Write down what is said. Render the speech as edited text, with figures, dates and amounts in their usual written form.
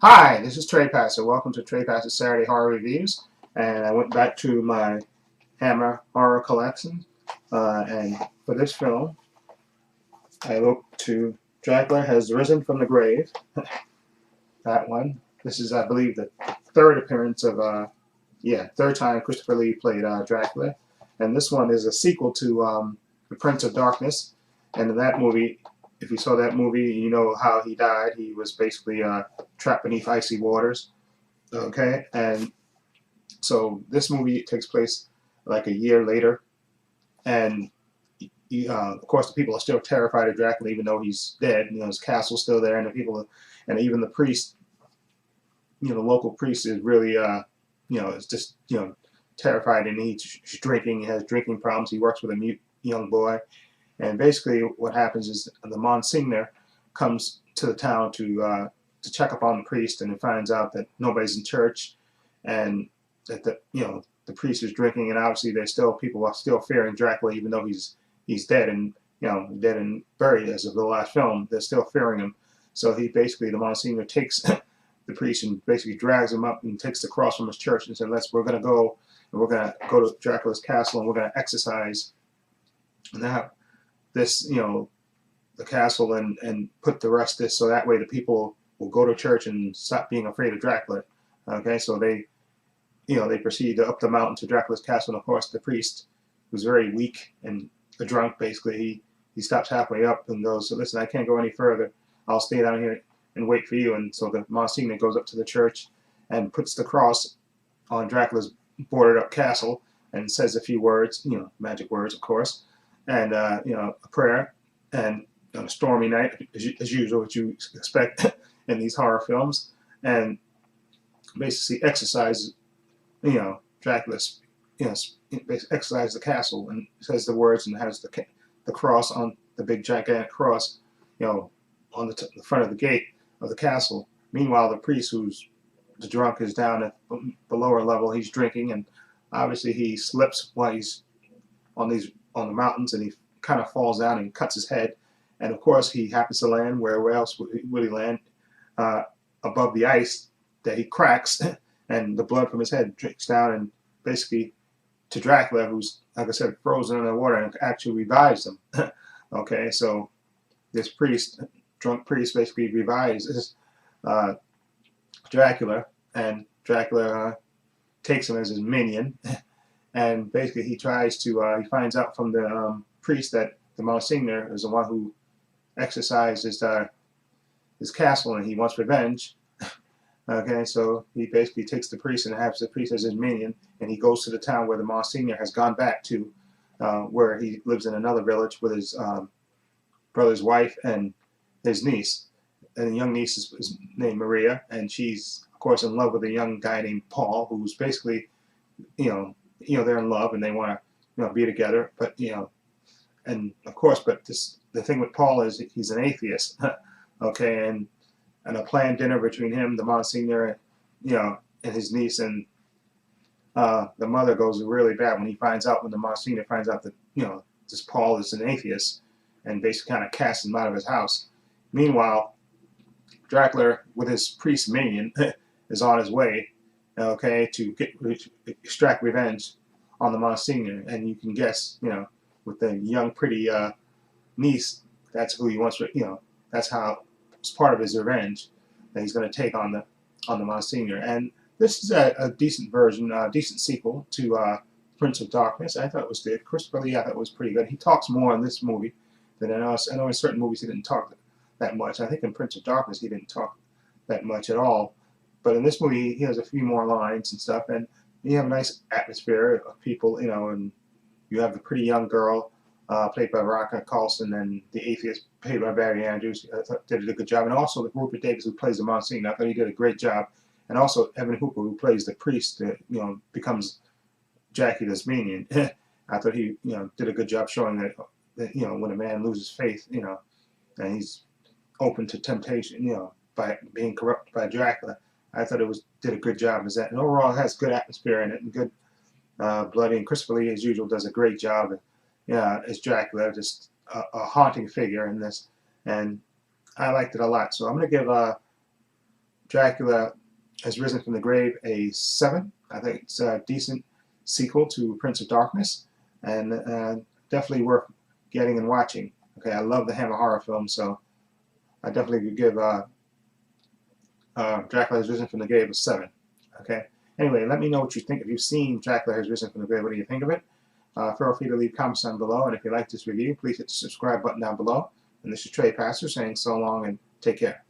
Hi, this is Trepacer. Welcome to Trepacer Saturday Horror Reviews. And I went back to my Hammer horror collection. And for this film, I looked to Dracula Has Risen from the Grave. That one. This is, I believe, the third appearance of, third time Christopher Lee played Dracula. And this one is a sequel to The Prince of Darkness. And in that movie, if you saw that movie, you know how he died. He was basically trapped beneath icy waters. Okay, and so this movie takes place like a year later, and of course the people are still terrified of Dracula even though he's dead. You know, his castle's still there, and the people, and even the priest, the local priest is really, is just terrified, and he's drinking. He has drinking problems. He works with a mute young boy, and basically what happens is the Monsignor comes to the town to check up on the priest, and he finds out that nobody's in church, and that the priest is drinking, and obviously people are still fearing Dracula even though he's dead and dead and buried as of the last film. They're still fearing him. So the Monsignor takes the priest and basically drags him up and takes the cross from his church and said, we're gonna go to Dracula's castle, and we're gonna exorcise now this the castle and put the rest this, so that way the people will go to church and stop being afraid of Dracula. Okay, so they proceed up the mountain to Dracula's castle, and of course the priest, who's very weak and a drunk, basically he stops halfway up and goes, so listen, I can't go any further. I'll stay down here and wait for you. And so the Monsignor goes up to the church and puts the cross on Dracula's boarded up castle and says a few words, magic words, of course, and a prayer. And on a stormy night, as usual, what you expect in these horror films, and basically exercises, Dracula's, exercises the castle and says the words and has the cross on the big gigantic cross, on the front of the gate of the castle. Meanwhile, the priest, who's the drunk, is down at the lower level. He's drinking, and obviously he slips while he's on the mountains, and he kind of falls down and cuts his head. And of course, he happens to land where else would he land? Above the ice that he cracks, and the blood from his head drips down and basically to Dracula, who's, like I said, frozen in the water, and actually revives him. Okay, so this drunk priest, basically revives Dracula, and Dracula takes him as his minion, and basically he he finds out from the priest that the Monsignor is the one who exercised his castle, and he wants revenge. Okay, so he basically takes the priest and has the priest as his minion, and he goes to the town where the Monsignor has gone back to, where he lives in another village with his brother's wife and his niece. And the young niece is named Maria, and she's, of course, in love with a young guy named Paul, who's basically, they're in love and they want to, be together. But and of course, the thing with Paul is he's an atheist. Okay, and a planned dinner between him, the Monsignor, and his niece, and the mother goes really bad when the Monsignor finds out that this Paul is an atheist, and basically kind of casts him out of his house. Meanwhile, Dracula, with his priest minion, is on his way, okay, to extract revenge on the Monsignor, and you can guess, with the young, pretty niece, that's who he wants. That's how it's part of his revenge that he's going to take on the Monsignor. And this is a decent version, decent sequel to Prince of Darkness. I thought it was good. Christopher Lee, I thought it was pretty good. He talks more in this movie than I know. I know in certain movies he didn't talk that much. I think in Prince of Darkness he didn't talk that much at all. But in this movie he has a few more lines and stuff, and you have a nice atmosphere of people, and you have the pretty young girl played by Veronica Carlson, and the atheist played by Barry Andrews. I thought did a good job, and also the Rupert Davis, who plays the Monsignor. I thought he did a great job, and also Evan Hooper, who plays the priest, becomes Dracula's minion. I thought he did a good job showing that when a man loses faith, and he's open to temptation, by being corrupted by Dracula. I thought did a good job as that, and overall it has good atmosphere in it and good bloody. And Christopher Lee, as usual, does a great job. As Dracula, just a haunting figure in this, and I liked it a lot. So I'm going to give Dracula Has Risen from the Grave a 7. I think it's a decent sequel to Prince of Darkness, and definitely worth getting and watching. Okay, I love the Hammer horror film, so I definitely could give Dracula Has Risen from the Grave a 7. Okay. Anyway, let me know what you think. If you've seen Dracula Has Risen from the Grave, what do you think of it? Feel free to leave comments down below, and if you like this review, please hit the subscribe button down below. And this is Trepacer saying so long and take care.